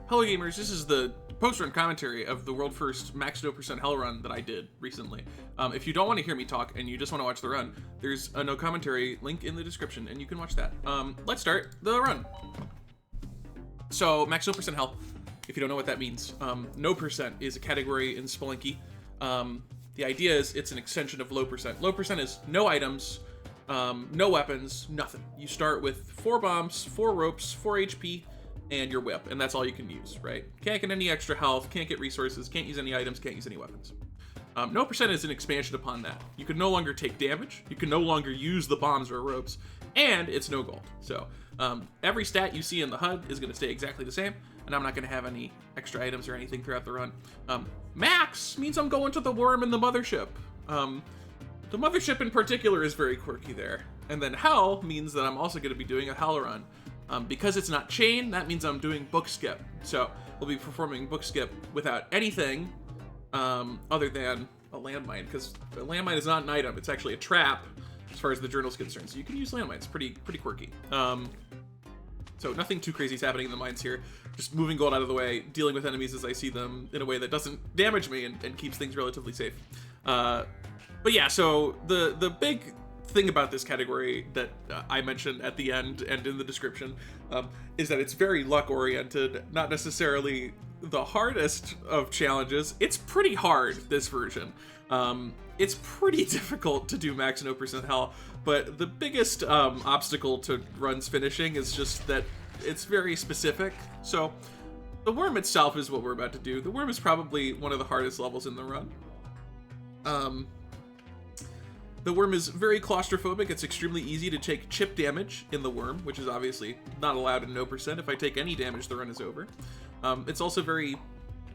Hello gamers, this is the post-run commentary of the world first max 0% hell run that I did recently. If you don't want to hear me talk and you just want to watch the run, there's a no commentary link in the description and you can watch that. Let's start the run. So max 0% hell, if you don't know what that means, no percent is a category in Spelunky. The idea is it's an extension of low percent. Low percent is no items, no weapons, nothing. You start with 4 bombs, 4 ropes, 4 HP, and your whip, and that's all you can use, right? Can't get any extra health, can't get resources, can't use any items, can't use any weapons. No percent is an expansion upon that. You can no longer take damage, you can no longer use the bombs or ropes, and it's no gold. So every stat you see in the HUD is going to stay exactly the same, and I'm not going to have any extra items or anything throughout the run. Max means I'm going to the Worm and the Mothership. The Mothership in particular is very quirky there. And then Hell means that I'm also going to be doing a Hell run. Because it's not chain, that means I'm doing Bookskip. So we'll be performing Bookskip without anything other than a landmine, because a landmine is not an item, it's actually a trap as far as the journal's concerned. So you can use landmines, pretty quirky. So nothing too crazy is happening in the mines here. Just moving gold out of the way, dealing with enemies as I see them in a way that doesn't damage me and keeps things relatively safe. But yeah, so the big thing about this category that I mentioned at the end and in the description is that it's very luck oriented, not necessarily the hardest of challenges. It's pretty hard, this version. It's pretty difficult to do max 0% hell, but the biggest obstacle to runs finishing is just that it's very specific. So the worm itself is what we're about to do. The worm is probably one of the hardest levels in the run. The worm is very claustrophobic. It's extremely easy to take chip damage in the worm, which is obviously not allowed in 0%. If I take any damage, the run is over. It's also very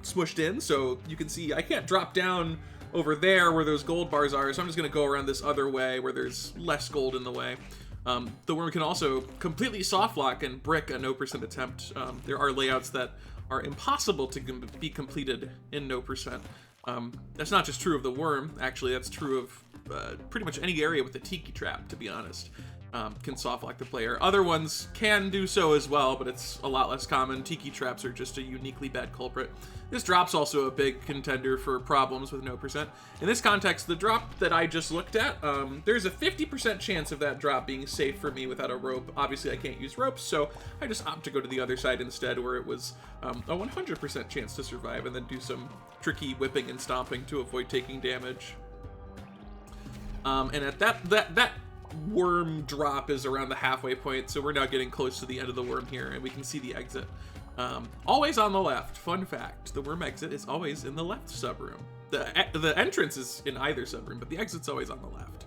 smushed in, so you can see I can't drop down over there where those gold bars are, so I'm just going to go around this other way where there's less gold in the way. The worm can also completely soft lock and brick a 0% attempt. There are layouts that are impossible to be completed in 0%. That's not just true of the worm, actually, that's true of pretty much any area with the tiki trap, to be honest. Can soft lock the player. Other ones can do so as well, but it's a lot less common. Tiki traps are just a uniquely bad culprit. This drop's also a big contender for problems with 0%. In this context, the drop that I just looked at, there's a 50% chance of that drop being safe for me without a rope. Obviously, I can't use ropes, so I just opt to go to the other side instead, where it was a 100% chance to survive, and then do some tricky whipping and stomping to avoid taking damage. And at that worm drop is around the halfway point, so we're now getting close to the end of the worm here, and we can see the exit. Always on the left. Fun fact, the worm exit is always in the left subroom. The entrance is in either subroom, but the exit's always on the left.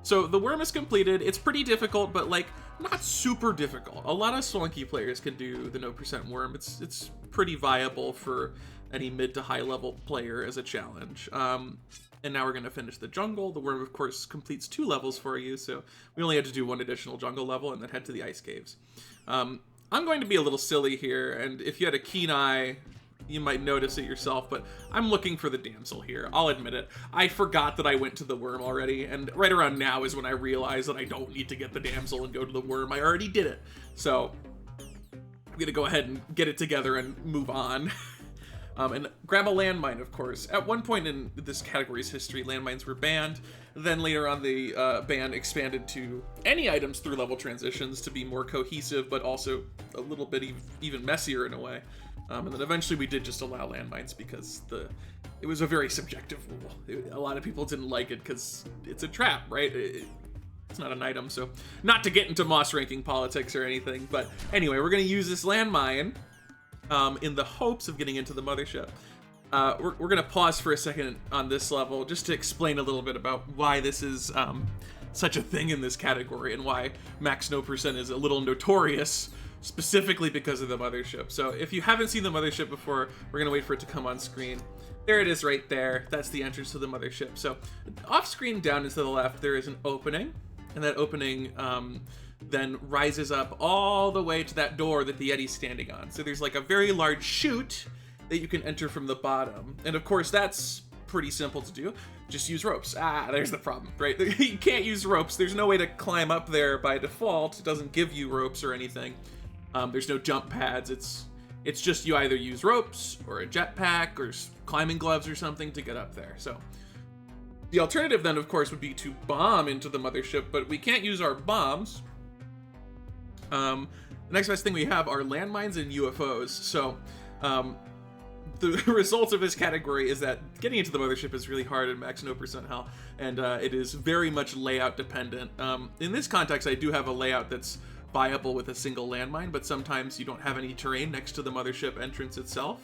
So the worm is completed. It's pretty difficult, but like not super difficult. A lot of Spelunky players can do the 0% worm. It's pretty viable for any mid to high level player as a challenge. And now we're going to finish the jungle. The worm, of course, completes 2 levels for you, so we only had to do 1 additional jungle level and then head to the ice caves. I'm going to be a little silly here, and if you had a keen eye, you might notice it yourself, but I'm looking for the damsel here. I'll admit it. I forgot that I went to the worm already, and right around now is when I realize that I don't need to get the damsel and go to the worm. I already did it. So I'm going to go ahead and get it together and move on. And grab a landmine, of course. At one point in this category's history, landmines were banned. Then later on, the ban expanded to any items through level transitions to be more cohesive, but also a little bit even messier in a way. And then eventually we did just allow landmines because it was a very subjective rule. A lot of people didn't like it because it's a trap, right? It's not an item, so not to get into Moss ranking politics or anything. But anyway, we're going to use this landmine in the hopes of getting into the mothership. We're going to pause for a second on this level just to explain a little bit about why this is such a thing in this category and why max 0% is a little notorious, specifically because of the mothership. So if you haven't seen the mothership before, we're going to wait for it to come on screen. There it is right there. That's the entrance to the mothership. So off screen down and to the left, there is an opening, and that opening then rises up all the way to that door that the Yeti's standing on. So there's like a very large chute that you can enter from the bottom. And of course, that's pretty simple to do. Just use ropes. There's the problem, right? You can't use ropes. There's no way to climb up there by default. It doesn't give you ropes or anything. There's no jump pads. It's It's just you either use ropes or a jetpack or climbing gloves or something to get up there. So the alternative then, of course, would be to bomb into the mothership, but we can't use our bombs. The next best thing we have are landmines and UFOs. So the results of this category is that getting into the mothership is really hard at max 0% health, and it is very much layout dependent. In this context, I do have a layout that's viable with a single landmine, but sometimes you don't have any terrain next to the mothership entrance itself.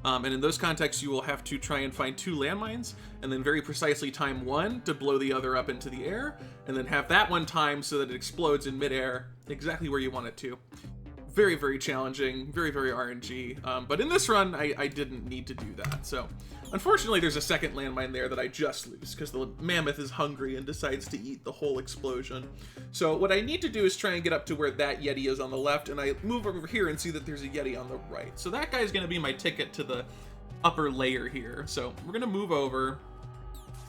And in those contexts, you will have to try and find 2 landmines, and then very precisely time one to blow the other up into the air, and then have that one timed so that it explodes in midair exactly where you want it to. Very, very challenging, very, very RNG. But in this run, I didn't need to do that. So unfortunately, there's a second landmine there that I just lose because the mammoth is hungry and decides to eat the whole explosion. So what I need to do is try and get up to where that Yeti is on the left, and I move over here and see that there's a Yeti on the right. So that guy's going to be my ticket to the upper layer here. So we're going to move over.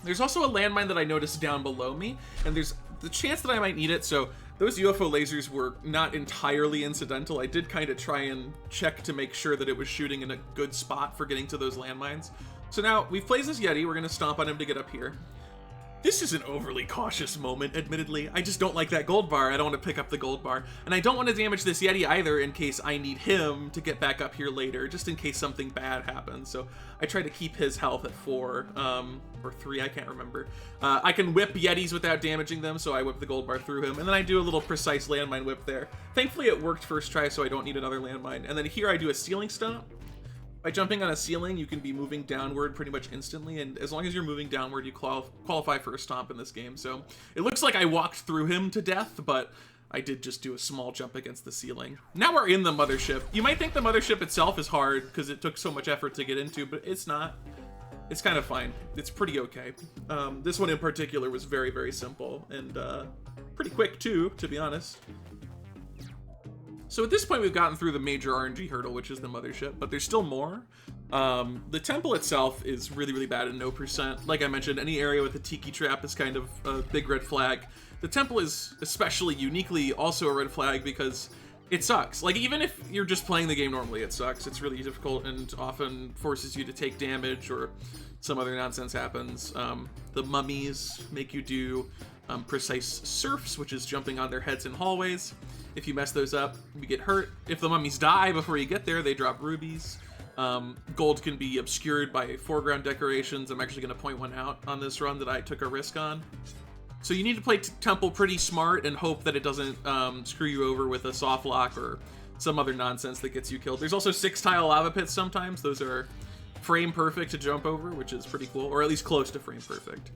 There's also a landmine that I noticed down below me, and there's the chance that I might need it. So those UFO lasers were not entirely incidental. I did kind of try and check to make sure that it was shooting in a good spot for getting to those landmines. So now we've placed this Yeti. We're going to stomp on him to get up here. This is an overly cautious moment, admittedly. I just don't like that gold bar. I don't want to pick up the gold bar. And I don't want to damage this Yeti either in case I need him to get back up here later, just in case something bad happens. So I try to keep his health at 4, or 3, I can't remember. I can whip Yetis without damaging them, so I whip the gold bar through him. And then I do a little precise landmine whip there. Thankfully it worked first try, so I don't need another landmine. And then here I do a ceiling stomp. By jumping on a ceiling, you can be moving downward pretty much instantly, and as long as you're moving downward, you qualify for a stomp in this game. So it looks like I walked through him to death, but I did just do a small jump against the ceiling. Now we're in the mothership. You might think the mothership itself is hard because it took so much effort to get into, but it's not. It's kind of fine. It's pretty okay. This one in particular was very, very simple, and pretty quick too, to be honest. So at this point, we've gotten through the major RNG hurdle, which is the mothership, but there's still more. The temple itself is really, really bad at 0%. Like I mentioned, any area with a tiki trap is kind of a big red flag. The temple is especially uniquely also a red flag because it sucks. Like, even if you're just playing the game normally, it sucks. It's really difficult and often forces you to take damage or some other nonsense happens. The mummies make you do precise surfs, which is jumping on their heads in hallways. If you mess those up, you get hurt. If the mummies die before you get there, they drop rubies. Gold can be obscured by foreground decorations. I'm actually going to point one out on this run that I took a risk on. So you need to play Temple pretty smart and hope that it doesn't screw you over with a soft lock or some other nonsense that gets you killed. There's also 6-tile lava pits sometimes. Those are frame perfect to jump over, which is pretty cool, or at least close to frame perfect.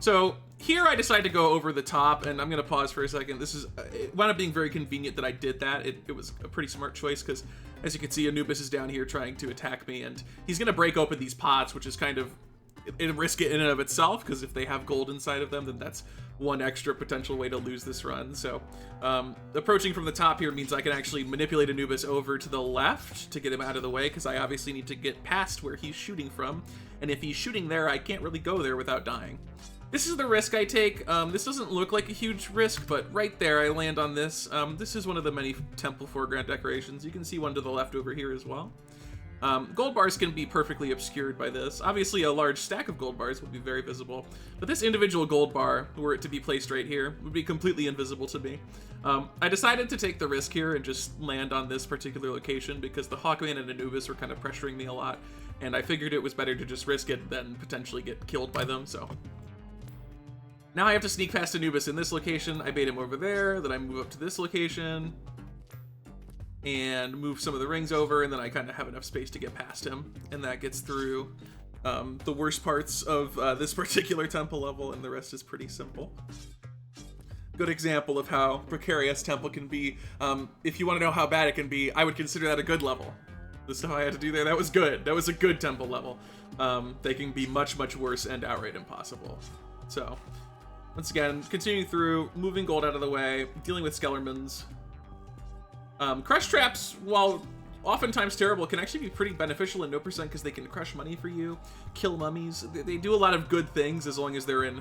So here I decided to go over the top, and I'm going to pause for a second. It wound up being very convenient that I did that. It was a pretty smart choice because, as you can see, Anubis is down here trying to attack me, and he's going to break open these pots, which is kind of a risk in and of itself, because if they have gold inside of them, then that's one extra potential way to lose this run. So approaching from the top here means I can actually manipulate Anubis over to the left to get him out of the way, because I obviously need to get past where he's shooting from, and if he's shooting there, I can't really go there without dying. This is the risk I take. This doesn't look like a huge risk, but right there I land on this. This is one of the many temple foreground decorations. You can see one to the left over here as well. Gold bars can be perfectly obscured by this. Obviously a large stack of gold bars would be very visible, but this individual gold bar, were it to be placed right here, would be completely invisible to me. I decided to take the risk here and just land on this particular location because the Hawkman and Anubis were kind of pressuring me a lot, and I figured it was better to just risk it than potentially get killed by them, so. Now I have to sneak past Anubis in this location. I bait him over there, then I move up to this location and move some of the rings over, and then I kind of have enough space to get past him, and that gets through the worst parts of this particular temple level, and the rest is pretty simple. Good example of how precarious temple can be. If you want to know how bad it can be, I would consider that a good level. The stuff I had to do there, that was good. That was a good temple level. They can be much, much worse and outright impossible. So once again, continuing through, moving gold out of the way, dealing with Skellermans. Crush traps, while oftentimes terrible, can actually be pretty beneficial in 0% because they can crush money for you, kill mummies. They do a lot of good things as long as they're in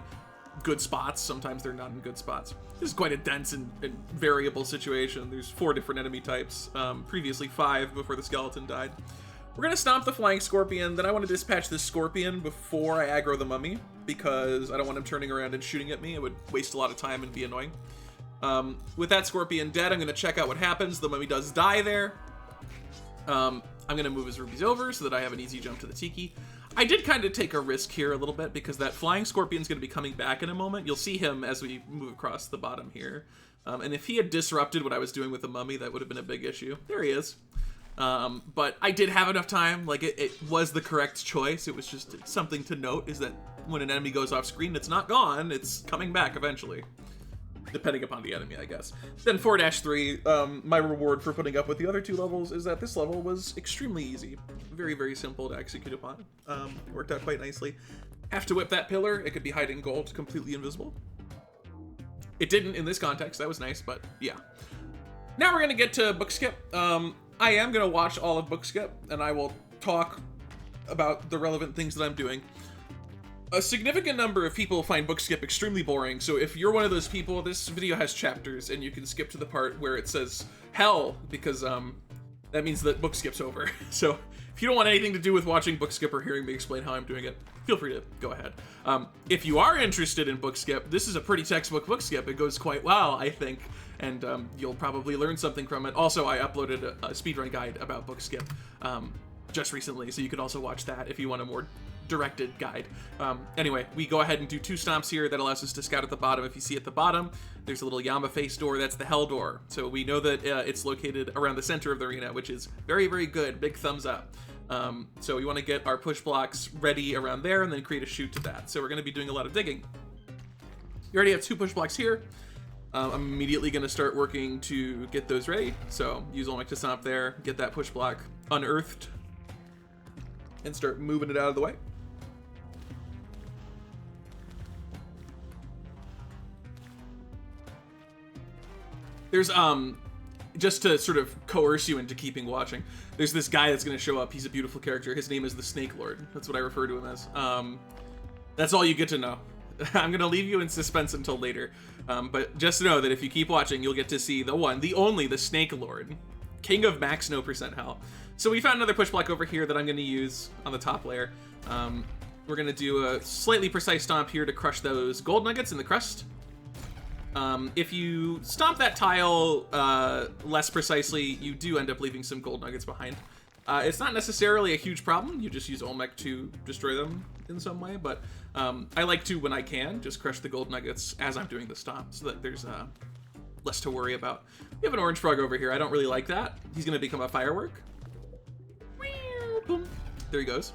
good spots. Sometimes they're not in good spots. This is quite a dense and variable situation. There's 4 different enemy types, previously 5 before the skeleton died. We're gonna stomp the flying scorpion, then I want to dispatch this scorpion before I aggro the mummy, because I don't want him turning around and shooting at me. It would waste a lot of time and be annoying. With that scorpion dead, I'm gonna check out what happens. The mummy does die there. I'm gonna move his rubies over so that I have an easy jump to the tiki. I did kind of take a risk here a little bit because that flying scorpion's gonna be coming back in a moment. You'll see him as we move across the bottom here. And if he had disrupted what I was doing with the mummy, that would have been a big issue. There he is. But I did have enough time. Like, it was the correct choice. It was just something to note is that when an enemy goes off screen, it's not gone. It's coming back eventually. Depending upon the enemy, I guess. Then 4-3, my reward for putting up with the other 2 levels is that this level was extremely easy. Very, very simple to execute upon. It worked out quite nicely. Have to whip that pillar. It could be hiding gold, completely invisible. It didn't in this context. That was nice, but yeah. Now we're going to get to Bookskip. I am going to watch all of Bookskip, and I will talk about the relevant things that I'm doing. A significant number of people find Bookskip extremely boring, so if you're one of those people, this video has chapters, and you can skip to the part where it says hell, because that means that Bookskip's over. So if you don't want anything to do with watching Bookskip or hearing me explain how I'm doing it, feel free to go ahead. If you are interested in Bookskip, this is a pretty textbook Bookskip. It goes quite well, I think, and you'll probably learn something from it. Also, I uploaded a speedrun guide about Bookskip just recently, so you can also watch that if you want a more directed guide. Anyway, we go ahead and do 2 stomps here. That allows us to scout at the bottom. If you see at the bottom, there's a little Yama face door. That's the hell door. So we know that it's located around the center of the arena, which is very, very good. Big thumbs up. So we want to get our push blocks ready around there and then create a chute to that. So we're going to be doing a lot of digging. You already have 2 push blocks here. I'm immediately going to start working to get those ready. So use Olmec to stomp there, get that push block unearthed, and start moving it out of the way. There's, just to sort of coerce you into keeping watching, there's this guy that's going to show up. He's a beautiful character. His name is the Snake Lord. That's what I refer to him as. That's all you get to know. I'm going to leave you in suspense until later. But just know that if you keep watching, you'll get to see the one, the only, the Snake Lord. King of max no % hell. So we found another push block over here that I'm going to use on the top layer. We're going to do a slightly precise stomp here to crush those gold nuggets in the crust. If you stomp that tile less precisely, you do end up leaving some gold nuggets behind. It's not necessarily a huge problem. You just use Olmec to destroy them in some way, but I like to, when I can, just crush the gold nuggets as I'm doing the stomp so that there's less to worry about. We have an orange frog over here. I don't really like that. He's going to become a firework. Boom. There he goes.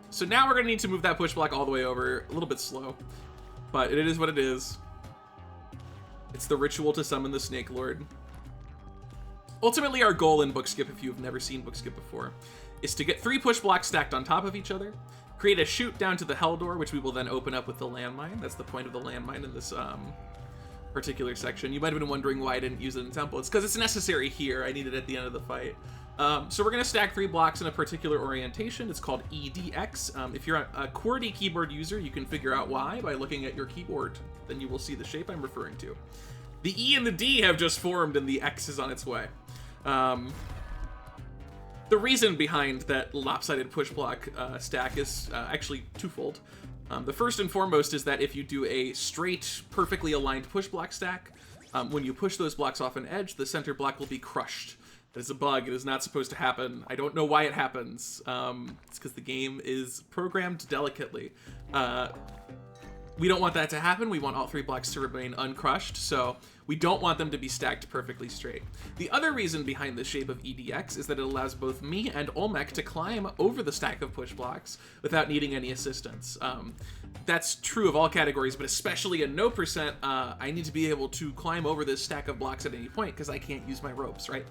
So now we're going to need to move that push block all the way over. A little bit slow, but it is what it is. It's the ritual to summon the Snake Lord. Ultimately, our goal in Bookskip, if you've never seen Bookskip before, is to get 3 push blocks stacked on top of each other, create a chute down to the hell door, which we will then open up with the landmine. That's the point of the landmine in this particular section. You might have been wondering why I didn't use it in Temple. It's because it's necessary here. I need it at the end of the fight. So we're going to stack 3 blocks in a particular orientation. It's called EDX. If you're a QWERTY keyboard user, you can figure out why by looking at your keyboard. Then you will see the shape I'm referring to. The E and the D have just formed and the X is on its way. The reason behind that lopsided push block stack is actually twofold. The first and foremost is that if you do a straight, perfectly aligned push block stack, when you push those blocks off an edge, the center block will be crushed. That is a bug. It is not supposed to happen. I don't know why it happens. It's because the game is programmed delicately. We don't want that to happen. We want all 3 blocks to remain uncrushed, so we don't want them to be stacked perfectly straight. The other reason behind the shape of EDX is that it allows both me and Olmec to climb over the stack of push blocks without needing any assistance. That's true of all categories, but especially in no %, I need to be able to climb over this stack of blocks at any point because I can't use my ropes, right?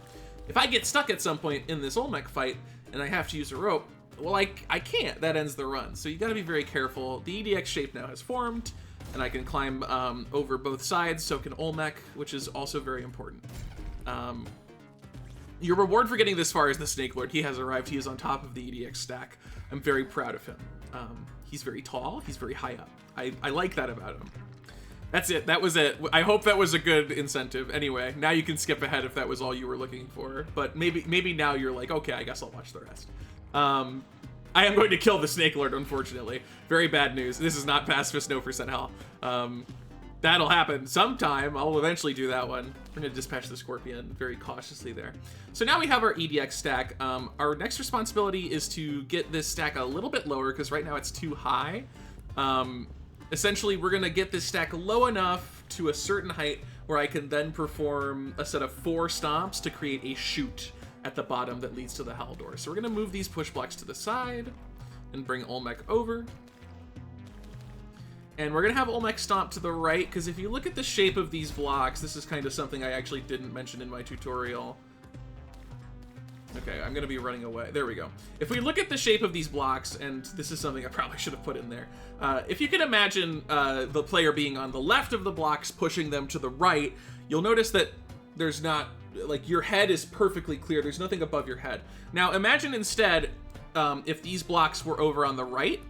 If I get stuck at some point in this Olmec fight and I have to use a rope, well, I can't. That ends the run. So you got to be very careful. The EDX shape now has formed, and I can climb over both sides, so can Olmec, which is also very important. Your reward for getting this far is the Snake Lord. He has arrived. He is on top of the EDX stack. I'm very proud of him. He's very tall. He's very high up. I like that about him. That's it. That was it. I hope that was a good incentive. Anyway, now you can skip ahead if that was all you were looking for. But maybe now you're like, okay, I guess I'll watch the rest. I am going to kill the Snake Lord, unfortunately. Very bad news. This is not pacifist, no % hell. That'll happen sometime. I'll eventually do that one. We're going to dispatch the Scorpion very cautiously there. So now we have our EDX stack. Our next responsibility is to get this stack a little bit lower, because right now it's too high. Essentially, we're going to get this stack low enough to a certain height where I can then perform a set of 4 stomps to create a chute at the bottom that leads to the Hell Door. So we're going to move these push blocks to the side and bring Olmec over. And we're going to have Olmec stomp to the right, because if you look at the shape of these blocks, this is kind of something I actually didn't mention in my tutorial. Okay, I'm going to be running away. There we go. If we look at the shape of these blocks, and this is something I probably should have put in there. If you can imagine the player being on the left of the blocks, pushing them to the right, you'll notice that there's not, like, your head is perfectly clear. There's nothing above your head. Now, imagine instead if these blocks were over on the right,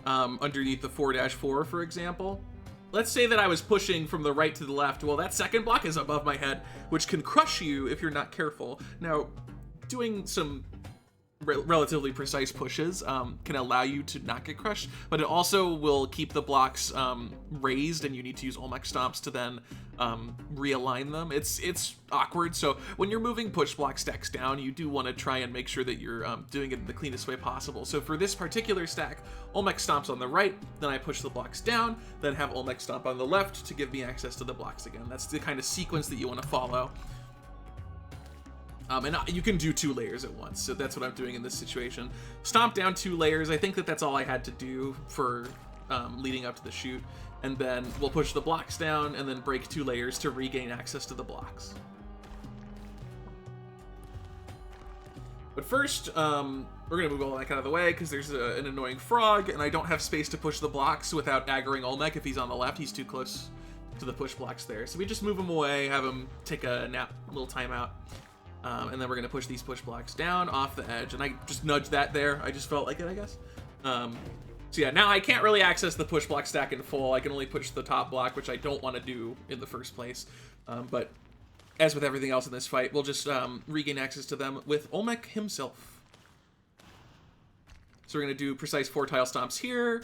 underneath the 4-4, for example. Let's say that I was pushing from the right to the left. Well, that second block is above my head, which can crush you if you're not careful. Now, doing some relatively precise pushes can allow you to not get crushed, but it also will keep the blocks raised, and you need to use Olmec stomps to then realign them. It's awkward, so when you're moving push block stacks down, you do want to try and make sure that you're doing it in the cleanest way possible. So for this particular stack, Olmec stomps on the right, then I push the blocks down, then have Olmec stomp on the left to give me access to the blocks again. That's the kind of sequence that you want to follow. And you can do 2 layers at once, so that's what I'm doing in this situation. Stomp down 2 layers. I think that that's all I had to do for leading up to the shoot. And then we'll push the blocks down and then break 2 layers to regain access to the blocks. But first, we're going to move Olmec out of the way because there's an annoying frog, and I don't have space to push the blocks without aggroing Olmec. If he's on the left, he's too close to the push blocks there. So we just move him away, have him take a nap, a little timeout. And then we're going to push these push blocks down off the edge. And I just nudged that there. I just felt like it, I guess. So yeah, now I can't really access the push block stack in full. I can only push the top block, which I don't want to do in the first place. But as with everything else in this fight, we'll just regain access to them with Olmec himself. So we're going to do precise 4-tile stomps here,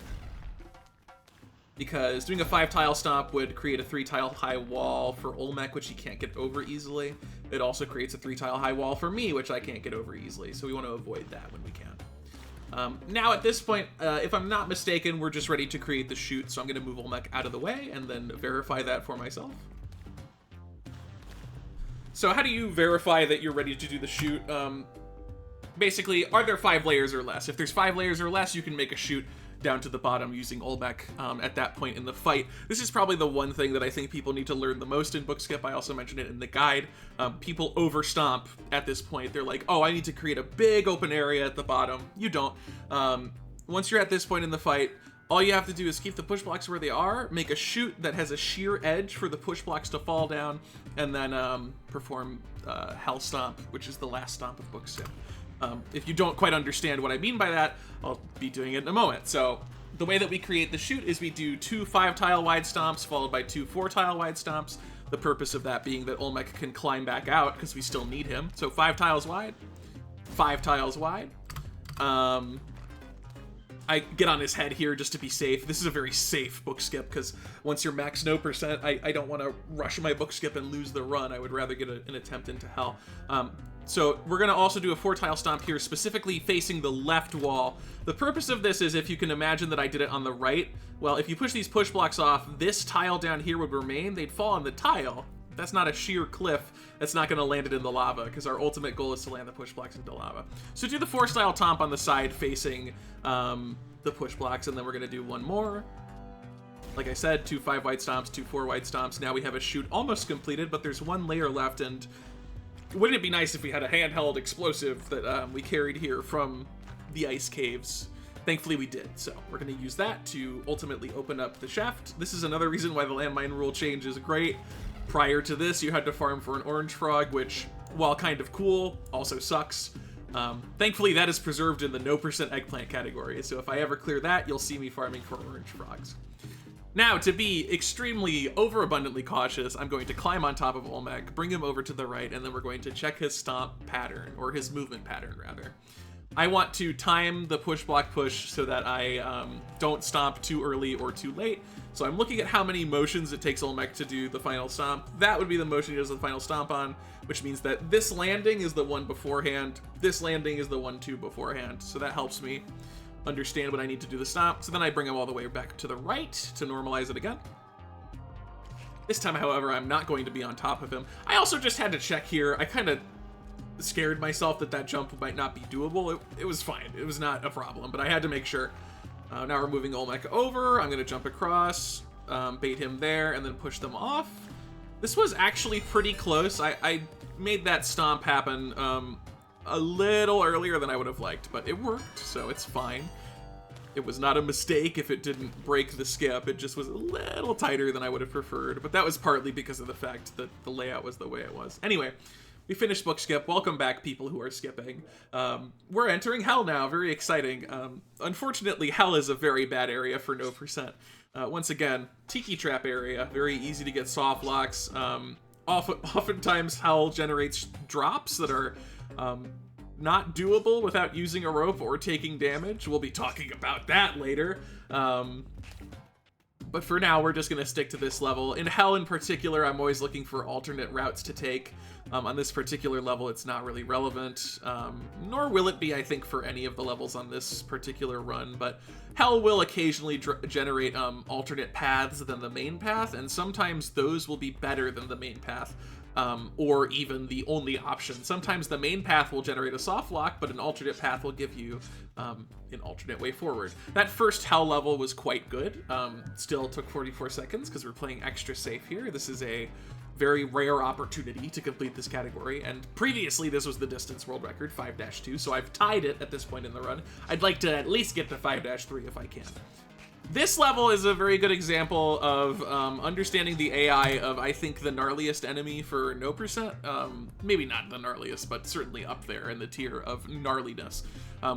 because doing a 5-tile stomp would create a 3-tile high wall for Olmec, which he can't get over easily. It also creates a 3-tile high wall for me, which I can't get over easily, so we want to avoid that when we can. Now at this point, if I'm not mistaken, we're just ready to create the shoot, so I'm going to move Olmec out of the way and then verify that for myself. So how do you verify that you're ready to do the shoot? Basically, are there 5 layers or less? If there's 5 layers or less, you can make a shoot down to the bottom using Olmec at that point in the fight. This is probably the one thing that I think people need to learn the most in Bookskip. I also mentioned it in the guide. People overstomp at this point. They're like, oh, I need to create a big open area at the bottom. You don't. Once you're at this point in the fight, all you have to do is keep the push blocks where they are, make a chute that has a sheer edge for the push blocks to fall down, and then perform Hell Stomp, which is the last stomp of Bookskip. If you don't quite understand what I mean by that, I'll be doing it in a moment. So the way that we create the shoot is we do 2 5-tile wide stomps followed by 2 4-tile wide stomps. The purpose of that being that Olmec can climb back out because we still need him. So 5 tiles wide, 5 tiles wide. I get on his head here just to be safe. This is a very safe Bookskip because once you're max no %, I don't want to rush my Bookskip and lose the run. I would rather get an attempt into hell. So we're going to also do a 4-tile stomp here, specifically facing the left wall. The purpose of this is, if you can imagine that I did it on the right, well, if you push these push blocks off, this tile down here would remain. They'd fall on the tile. That's not a sheer cliff. That's not going to land it in the lava, because our ultimate goal is to land the push blocks into lava. So do the 4-style tomp on the side facing the push blocks, and then we're going to do one more. Like I said, 2 5-wide stomps, 2 4-wide stomps. Now we have a shoot almost completed, but there's 1 layer left, and wouldn't it be nice if we had a handheld explosive that we carried here from the ice caves? Thankfully we did, so we're going to use that to ultimately open up the shaft. This is another reason why the landmine rule change is great. Prior to this, you had to farm for an orange frog, which, while kind of cool, also sucks. Thankfully, that is preserved in the no % eggplant category, so if I ever clear that, you'll see me farming for orange frogs. Now, to be extremely overabundantly cautious, I'm going to climb on top of Olmec, bring him over to the right, and then we're going to check his stomp pattern, or his movement pattern, rather. I want to time the push block push so that I don't stomp too early or too late. So I'm looking at how many motions it takes Olmec to do the final stomp. That would be the motion he does the final stomp on, which means that this landing is the one beforehand, this landing is the 1-2 beforehand. So that helps me understand when I need to do the stomp. So then I bring him all the way back to the right to normalize it again. This time, however, I'm not going to be on top of him. I also just had to check here. I kind of scared myself that that jump might not be doable. It was fine. It was not a problem, but I had to make sure. Now we're moving Olmec over. I'm going to jump across, bait him there, and then push them off. This was actually pretty close. I made that stomp happen a little earlier than I would have liked, but it worked, so it's fine. It was not a mistake if it didn't break the skip. It just was a little tighter than I would have preferred, but that was partly because of the fact that the layout was the way it was. Anyway, we finished book skip. Welcome back, people who are skipping. We're entering Hell now. Very exciting. Unfortunately, Hell is a very bad area for no %. Once again, Tiki Trap area. Very easy to get soft locks. Oftentimes, Hell generates drops that are not doable without using a rope or taking damage. We'll be talking about that later. But for now, we're just going to stick to this level. In Hell in particular, I'm always looking for alternate routes to take. On this particular level, it's not really relevant, nor will it be, I think, for any of the levels on this particular run, but Hell will occasionally generate alternate paths than the main path, and sometimes those will be better than the main path, or even the only option. Sometimes the main path will generate a soft lock, but an alternate path will give you an alternate way forward. That first Hell level was quite good. Still took 44 seconds because we're playing extra safe here. This is a very rare opportunity to complete this category, and previously this was the distance world record, 5-2, so I've tied it at this point in the run. I'd like to at least get to 5-3 if I can. This level is a very good example of understanding the AI of, I think, the gnarliest enemy for no %. Maybe not the gnarliest, but certainly up there in the tier of gnarliness,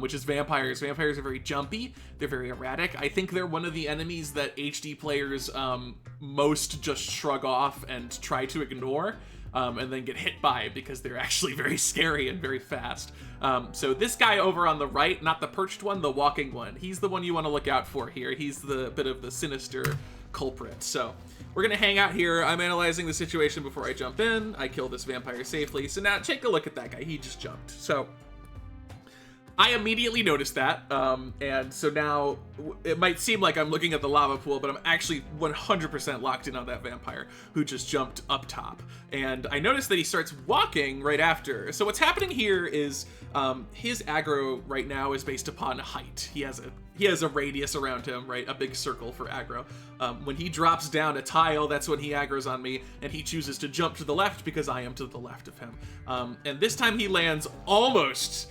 which is vampires. Vampires are very jumpy. They're very erratic. I think they're one of the enemies that HD players most just shrug off and try to ignore. And then get hit by because they're actually very scary and very fast. So this guy over on the right, not the perched one, the walking one, he's the one you want to look out for here. He's the bit of the sinister culprit. So we're going to hang out here. I'm analyzing the situation before I jump in. I kill this vampire safely. So now take a look at that guy. He just jumped. So I immediately noticed that, and so now it might seem like I'm looking at the lava pool, but I'm actually 100% locked in on that vampire who just jumped up top. And I noticed that he starts walking right after. So what's happening here is his aggro right now is based upon height. He has a radius around him, right? A big circle for aggro. When he drops down a tile, that's when he aggro's on me, and he chooses to jump to the left because I am to the left of him. And this time he lands almost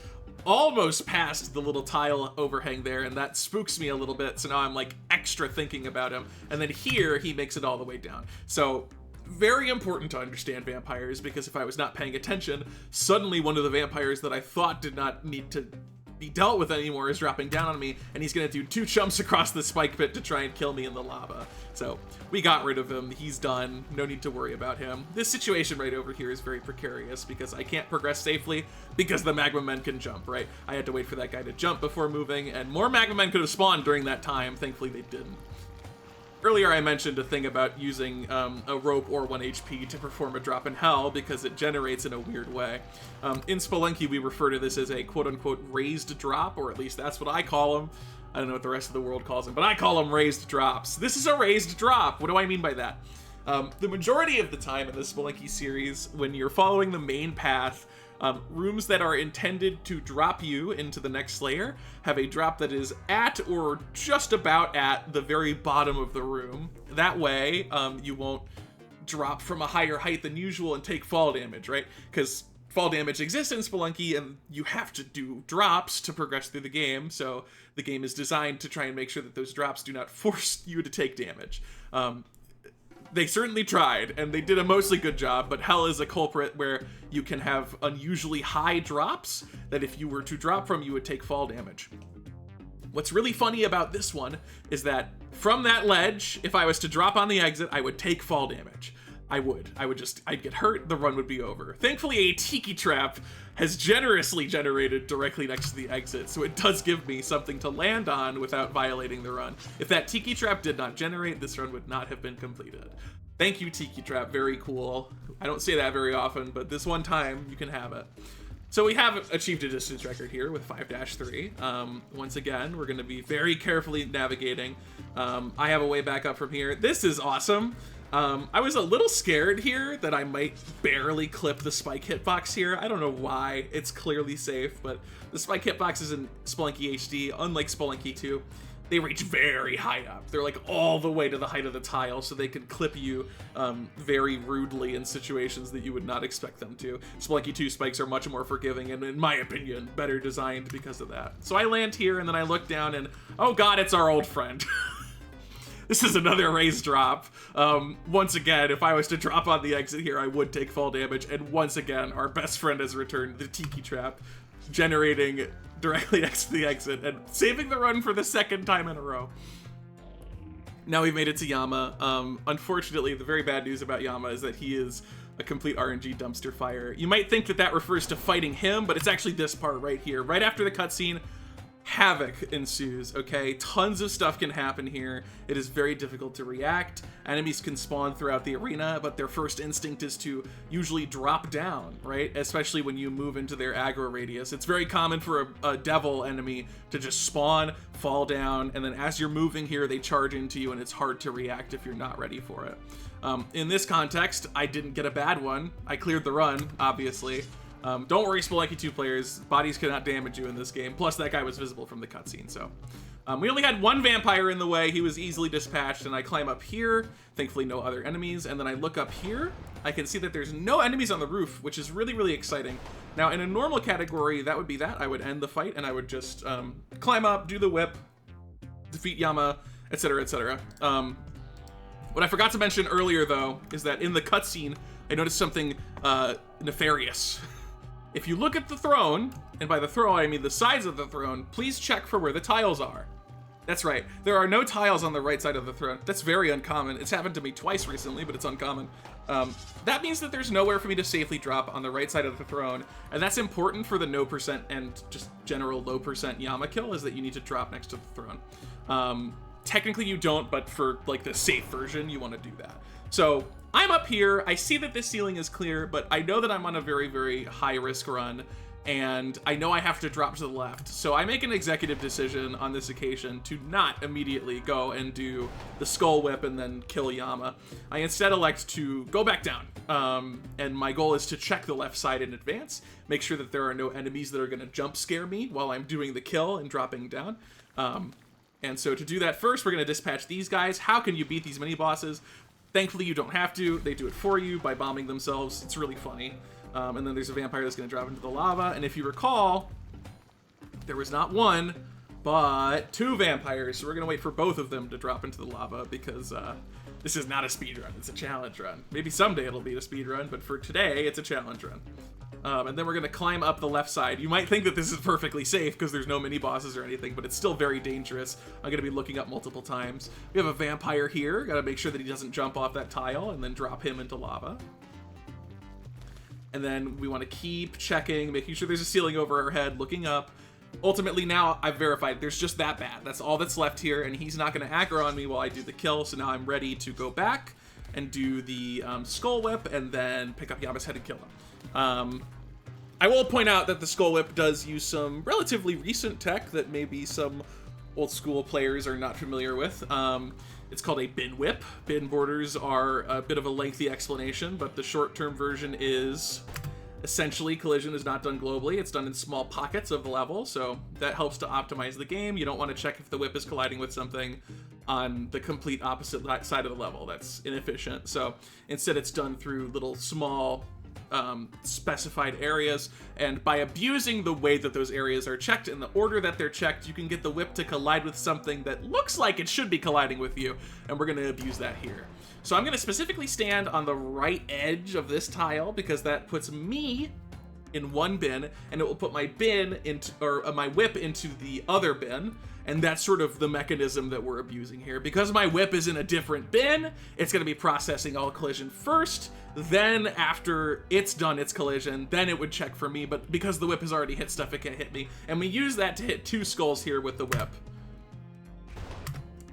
past the little tile overhang there, and that spooks me a little bit, so now I'm like extra thinking about him. And then here he makes it all the way down. So very important to understand vampires, because if I was not paying attention, suddenly one of the vampires that I thought did not need to be dealt with anymore is dropping down on me, and he's gonna do 2 jumps across the spike pit to try and kill me in the lava. So we got rid of him. He's done. No need to worry about him. This situation right over here is very precarious because I can't progress safely because the magma men can jump, right? I had to wait for that guy to jump before moving, and more magma men could have spawned during that time. Thankfully they didn't. Earlier I mentioned a thing about using a rope or 1 HP to perform a drop in Hell because it generates in a weird way. In Spelunky we refer to this as a quote-unquote raised drop, or at least that's what I call them. I don't know what the rest of the world calls them, but I call them raised drops. This is a raised drop. What do I mean by that? The majority of the time in the Spelunky series, when you're following the main path, rooms that are intended to drop you into the next layer have a drop that is at or just about at the very bottom of the room. That way, you won't drop from a higher height than usual and take fall damage, right? Because fall damage exists in Spelunky, and you have to do drops to progress through the game, so the game is designed to try and make sure that those drops do not force you to take damage. They certainly tried, and they did a mostly good job, but hell is a culprit where you can have unusually high drops that if you were to drop from, you would take fall damage. What's really funny about this one is that from that ledge, if I was to drop on the exit, I would take fall damage. I'd get hurt, the run would be over. Thankfully, a tiki trap has generously generated directly next to the exit, so it does give me something to land on without violating the run. If that tiki trap did not generate, this run would not have been completed. Thank you, tiki trap, very cool. I don't say that very often, but this one time, you can have it. So we have achieved a distance record here with 5-3. Once again, we're gonna be very carefully navigating. I have a way back up from here. This is awesome. I was a little scared here that I might barely clip the spike hitbox here. I don't know why. It's clearly safe, but the spike hitboxes in Spelunky HD, unlike Spelunky 2, they reach very high up. They're like all the way to the height of the tile, so they can clip you very rudely in situations that you would not expect them to. Spelunky 2 spikes are much more forgiving and, in my opinion, better designed because of that. So I land here and then I look down and, oh god, it's our old friend. This is another raise drop. Once again, if I was to drop on the exit here, I would take fall damage. And once again, our best friend has returned, the tiki trap, generating directly next to the exit and saving the run for the second time in a row. Now we've made it to Yama. Unfortunately, the very bad news about Yama is that he is a complete RNG dumpster fire. You might think that that refers to fighting him, but it's actually this part right here. Right after the cutscene, havoc ensues, okay? Tons of stuff can happen here. It is very difficult to react. Enemies can spawn throughout the arena, but their first instinct is to usually drop down, right? Especially when you move into their aggro radius. It's very common for a devil enemy to just spawn, fall down, and then as you're moving here, they charge into you, and it's hard to react if you're not ready for it. In this context, I didn't get a bad one. I cleared the run, obviously. Don't worry, Spelunky 2 players, bodies cannot damage you in this game, plus that guy was visible from the cutscene, so. We only had one vampire in the way, he was easily dispatched, and I climb up here, thankfully no other enemies, and then I look up here, I can see that there's no enemies on the roof, which is really, really exciting. Now, in a normal category, that would be that, I would end the fight, and I would just climb up, do the whip, defeat Yama, etc., etc. What I forgot to mention earlier, though, is that in the cutscene, I noticed something nefarious. If you look at the throne, and by the throne I mean the sides of the throne, please check for where the tiles are. That's right, there are no tiles on the right side of the throne. That's very uncommon. It's happened to me twice recently, but it's uncommon. That means that there's nowhere for me to safely drop on the right side of the throne, and that's important for the no percent and just general low percent Yama kill, is that you need to drop next to the throne. Technically you don't, but for like the safe version, you want to do that. So I'm up here, I see that this ceiling is clear, but I know that I'm on a very, very high risk run, and I know I have to drop to the left. So I make an executive decision on this occasion to not immediately go and do the skull whip and then kill Yama. I instead elect to go back down, and my goal is to check the left side in advance, make sure that there are no enemies that are gonna jump scare me while I'm doing the kill and dropping down. And so to do that, first we're gonna dispatch these guys. How can you beat these mini bosses? Thankfully, you don't have to. They do it for you by bombing themselves. It's really funny. And then there's a vampire that's going to drop into the lava. And if you recall, there was not one, but two vampires. So we're going to wait for both of them to drop into the lava because this is not a speed run. It's a challenge run. Maybe someday it'll be a speed run, but for today, it's a challenge run. And then we're going to climb up the left side. You might think that this is perfectly safe because there's no mini bosses or anything, but it's still very dangerous. I'm going to be looking up multiple times. We have a vampire here. Got to make sure that he doesn't jump off that tile and then drop him into lava. And then we want to keep checking, making sure there's a ceiling over our head, looking up. Ultimately, now I've verified there's just that bad. That's all that's left here, and he's not going to aggro on me while I do the kill, so now I'm ready to go back and do the skull whip and then pick up Yama's head and kill him. I will point out that the skull whip does use some relatively recent tech that maybe some old school players are not familiar with. It's called a bin whip. Bin borders are a bit of a lengthy explanation, but the short-term version is essentially collision is not done globally. It's done in small pockets of the level, so that helps to optimize the game. You don't want to check if the whip is colliding with something on the complete opposite side of the level. That's inefficient. So instead it's done through little small specified areas, and by abusing the way that those areas are checked in the order that they're checked, you can get the whip to collide with something that looks like it should be colliding with you, and we're going to abuse that here. So I'm going to specifically stand on the right edge of this tile because that puts me in one bin, and it will put my bin into, or my whip into the other bin, and that's sort of the mechanism that we're abusing here. Because my whip is in a different bin, it's going to be processing all collision first, then after it's done its collision, then it would check for me, but because the whip has already hit stuff, it can't hit me, and we use that to hit 2 skulls here with the whip.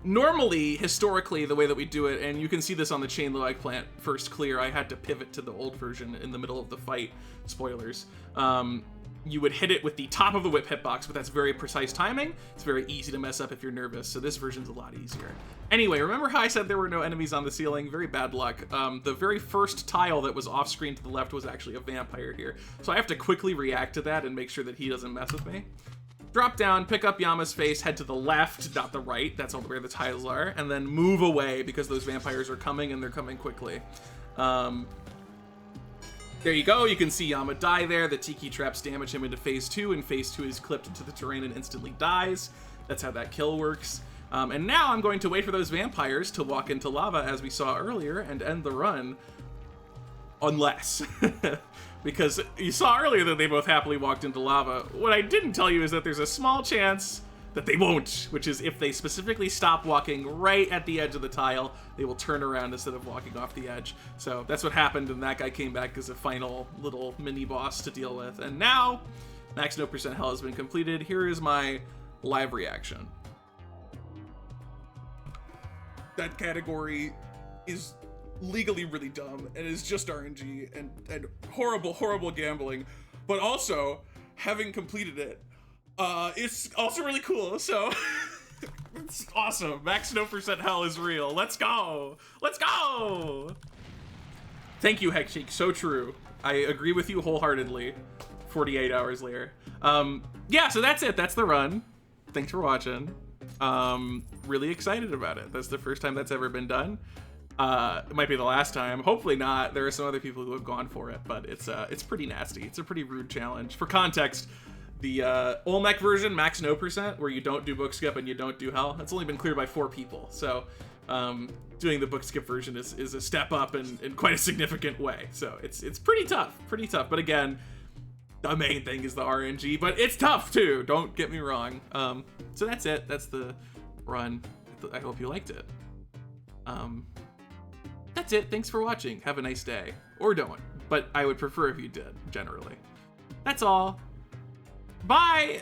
Normally, historically, the way that we do it, and you can see this on the chain low eggplant first clear, I had to pivot to the old version in the middle of the fight, spoilers. You would hit it with the top of the whip hitbox, but that's very precise timing. It's very easy to mess up if you're nervous, so this version's a lot easier. Anyway, remember how I said there were no enemies on the ceiling? Very bad luck. The very first tile that was off screen to the left was actually a vampire here, so I have to quickly react to that and make sure that he doesn't mess with me. Drop down, pick up Yama's face, head to the left, not the right, that's all where the tiles are, and then move away because those vampires are coming and they're coming quickly. There you go, you can see Yama die there. The tiki traps damage him into phase 2, and phase 2 is clipped into the terrain and instantly dies. That's how that kill works. And now I'm going to wait for those vampires to walk into lava as we saw earlier and end the run. Unless. Because you saw earlier that they both happily walked into lava. What I didn't tell you is that there's a small chance that they won't, which is if they specifically stop walking right at the edge of the tile, they will turn around instead of walking off the edge. So that's what happened, and that guy came back as a final little mini boss to deal with. And now, max no % hell has been completed. Here is my live reaction. That category is legally really dumb and is just RNG and horrible gambling, but also having completed it, it's also really cool. So it's awesome. Max no % hell is real. Let's go. Let's go. Thank you, Heckcheek. So true. I agree with you wholeheartedly. 48 hours later. Yeah, so that's it. That's the run. Thanks for watching. Really excited about it. That's the first time that's ever been done. It might be the last time. Hopefully not. There are some other people who have gone for it, but it's pretty nasty. It's a pretty rude challenge. For context, the Olmec version, max no %, where you don't do bookskip and you don't do hell, that's only been cleared by 4 people. So doing the bookskip version is a step up in quite a significant way. So it's pretty tough, But again, the main thing is the RNG, but it's tough too. Don't get me wrong. So that's it. That's the run. I hope you liked it. That's it. Thanks for watching. Have a nice day. Or don't. But I would prefer if you did, generally. That's all. Bye!